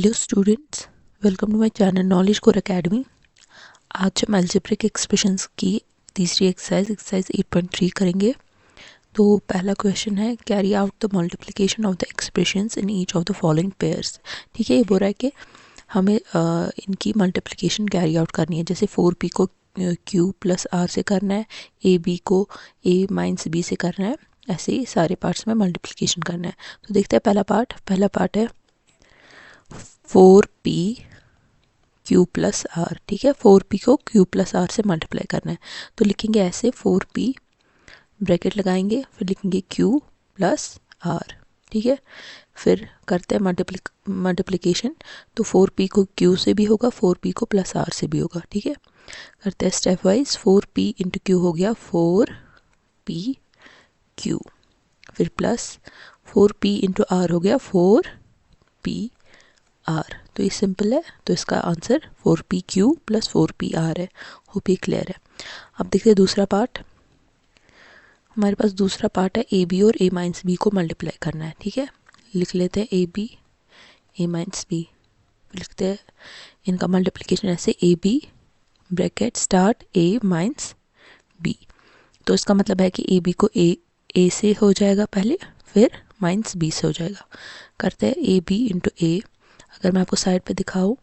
Hello students, welcome to my channel Knowledge Core Academy. आज हम algebraic expressions की तीसरी एक्सरसाइज 8.3 करेंगे। तो पहला क्वेश्चन है, carry out the multiplication of the expressions in each of the following pairs. ठीक है, ये बोल रहा है कि हमें इनकी मल्टीप्लिकेशन कैरी आउट करनी है। जैसे 4p को q प्लस r से करना है, ab को a माइनस b से करना है, ऐसे ही सारे पार्ट्स में मल्टीप्लिकेशन करना है। तो देखते हैं पहला पार्ट है 4p q प्लस आर। ठीक है, 4p को q प्लस आर से मल्टीप्लाई करना है। तो लिखेंगे ऐसे 4p ब्रैकेट लगाएंगे, फिर लिखेंगे q प्लस आर। ठीक है, फिर करते हैं मल्टीप्लिकेशन। तो 4p को q से भी होगा, 4p को प्लस आर से भी होगा। ठीक है, करते हैं step wise. 4p into Q हो गया 4p q, फिर प्लस 4p इंटू आर हो गया 4p आर। तो ये सिंपल है, तो इसका आंसर 4pq प्लस 4pr है। होप ये क्लियर है। अब देखते हैं दूसरा पार्ट। हमारे पास दूसरा पार्ट है ए बी और ए माइनस बी को मल्टीप्लाई करना है। ठीक है, लिख लेते हैं A B A minus B, लिखते हैं इनका मल्टीप्लिकेशन ऐसे A B bracket start A minus B. तो इसका मतलब है कि ए बी को ए से हो जाएगा पहले, फिर माइनस बी से हो जाएगा। करते हैं ए बी इंटू ए। अगर मैं आपको साइड पे दिखाऊं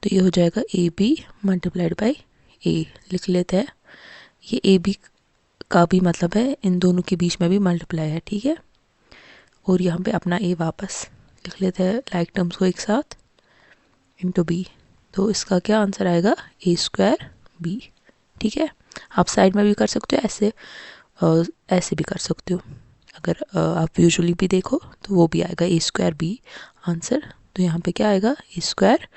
तो ये हो जाएगा ए बी मल्टीप्लाइड बाई ए। लिख लेते हैं, ये ए बी का भी मतलब है इन दोनों के बीच में भी मल्टीप्लाई है। ठीक है, और यहाँ पे अपना ए वापस लिख लेते हैं लाइक टर्म्स को एक साथ इंटू बी। तो इसका क्या आंसर आएगा, ए स्क्वायर बी। ठीक है, आप साइड में भी कर सकते हो, ऐसे भी कर सकते हो। अगर आप यूजुअली भी देखो तो वो भी आएगा ए स्क्वायर बी आंसर। तो यहाँ पे क्या आएगा, ए स्क्वायर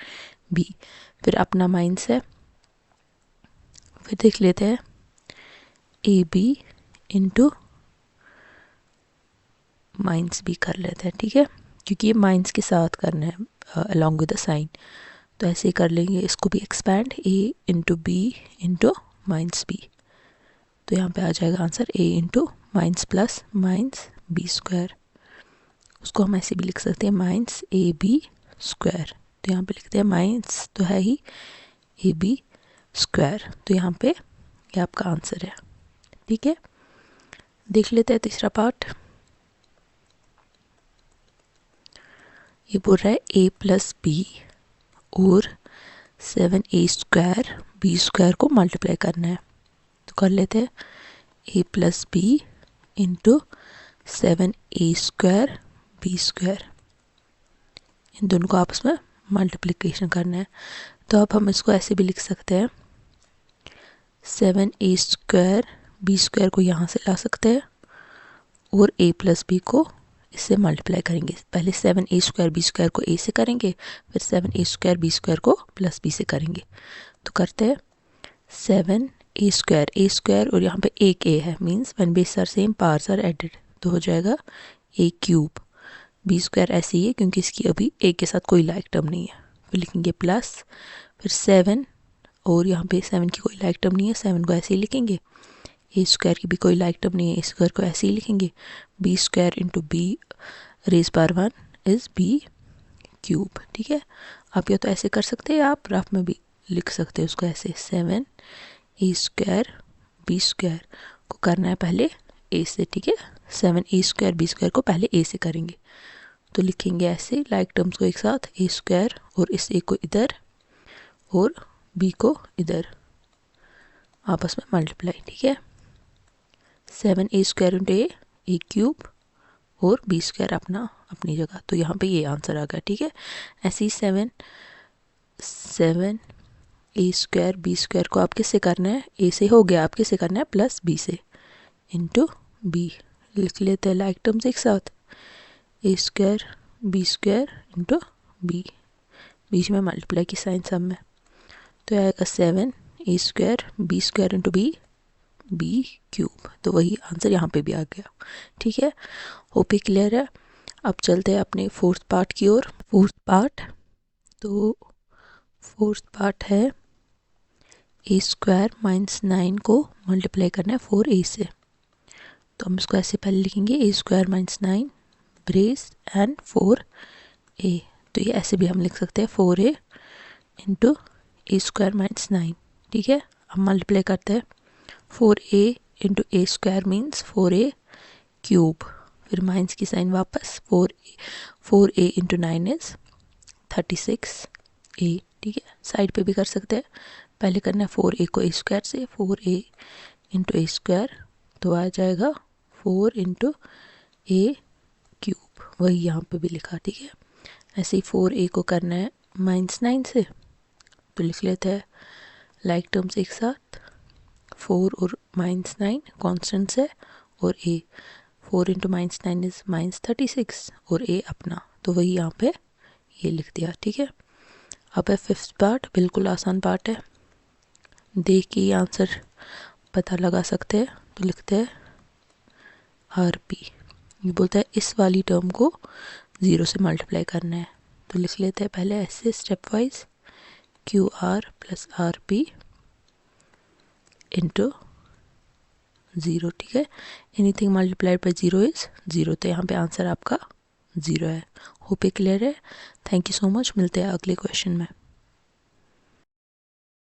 बी। फिर अपना माइनस है, फिर देख लेते हैं A B into minus B कर लेते हैं। ठीक है, क्योंकि ये माइनस के साथ करना है अलॉन्ग विद द साइन, तो ऐसे ही कर लेंगे। इसको भी expand, A into B into minus B. तो यहाँ पे आ जाएगा answer A into minus plus minus B square. उसको हम ऐसे भी लिख सकते हैं माइनस ए बी स्क्वायर। तो यहाँ पे लिखते हैं माइनस तो है ही ए बी स्क्वायर। तो यहाँ पे ये आपका आंसर है। ठीक है, देख लेते हैं तीसरा पार्ट। ये बोल रहा है ए प्लस बी और 7a स्क्वायर बी स्क्वायर को मल्टीप्लाई करना है। तो कर लेते हैं A plus B into 7a square B square. इन दोनों को आपस में मल्टीप्लिकेशन करना है। तो अब हम इसको ऐसे भी लिख सकते हैं 7a स्क्वायर बी स्क्वायर को यहाँ से ला सकते हैं और a प्लस बी को इससे मल्टीप्लाई करेंगे। पहले 7a स्क्वायर बी स्क्वायर को a से करेंगे, फिर 7a स्क्वायर बी स्क्वायर को प्लस b से करेंगे। तो करते हैं 7a स्क्वायर a स्क्वायर और यहाँ पे एक a है, means one base are same parts are added, तो हो जाएगा a क्यूब। बी स्क्वायर ऐसे ही है क्योंकि इसकी अभी a के साथ कोई लाइक टर्म नहीं है। फिर लिखेंगे प्लस, फिर 7 और यहाँ पे 7 की कोई लाइक टर्म नहीं है, 7 को ऐसे ही लिखेंगे। ए स्क्वायर की भी कोई लाइक टर्म नहीं है, ए स्क्वायर को ऐसे ही लिखेंगे। B square into B raise power 1 is B cube. ठीक है, आप या तो ऐसे कर सकते हैं, आप रफ में भी लिख सकते हैं उसको ऐसे 7 ए स्क्वायर बी स्क्वायर को करना है पहले ए से। ठीक है, 7 ए स्क्वायर बी स्क्वायर को पहले ए से करेंगे। तो लिखेंगे ऐसे लाइक टर्म्स को एक साथ, ए स्क्वायर और इस ए को इधर और बी को इधर आपस में मल्टीप्लाई। ठीक है, 7a स्क्वायर इंटू ए क्यूब और बी स्क्वायर अपनी जगह। तो यहाँ पे ये आंसर आ गया। ठीक है, ऐसे ही 7 ए स्क्वायर बी स्क्वायर को आप किससे करना है, ए से हो गया, आप किससे करना है प्लस बी से इंटू बी। लिख लेते हैं लाइक टर्म्स एक साथ, A square B square into B, बीच में मल्टीप्लाई की साइन सब में। तो आएगा 7a square B square into B cube. तो वही आंसर यहाँ पे भी आ गया। ठीक है, होप ये क्लियर है। अब चलते हैं अपने फोर्थ पार्ट की ओर। फोर्थ पार्ट है ए स्क्वायर माइनस 9 को मल्टीप्लाई करना है 4a से। तो हम इसको ऐसे पहले लिखेंगे a square minus 9 brace and 4a। तो ये ऐसे भी हम लिख सकते हैं 4a इंटू ए स्क्वायर माइनस 9, ठीक है। अब मल्टीप्लाई करते हैं, 4a इंटू ए स्क्वायर मीन्स 4a क्यूब, फिर माइनस की साइन वापस, 4a इंटू 9 इज़ 36a, ठीक है। साइड पे भी कर सकते हैं, पहले करना है 4a को ए स्क्वायर से, 4a इंटू ए स्क्वायर तो आ जाएगा 4 इंटू ए क्यूब, वही यहाँ पे भी लिखा, ठीक है। ऐसे ही 4a को करना है -9 से, तो लिख लेते हैं लाइक टर्म्स एक साथ, 4 और -9 कॉन्स्टेंट्स है, और a 4 इंटू -9 इज़ -36 और a अपना, तो वही यहाँ पे ये लिख दिया, ठीक है। अब है 5th पार्ट, बिल्कुल आसान पार्ट है, देख के ये आंसर पता लगा सकते हैं। तो लिखते हैं RP, ये बोलता है इस वाली टर्म को 0 से मल्टीप्लाई करना है, तो लिख लेते हैं पहले ऐसे step wise, QR plus RP into 0, ठीक है। एनीथिंग मल्टीप्लाइड बाई 0 इज़ 0, तो यहाँ पे आंसर आपका 0 है। होप ये क्लियर है। थैंक यू सो मच, मिलते हैं अगले क्वेश्चन में।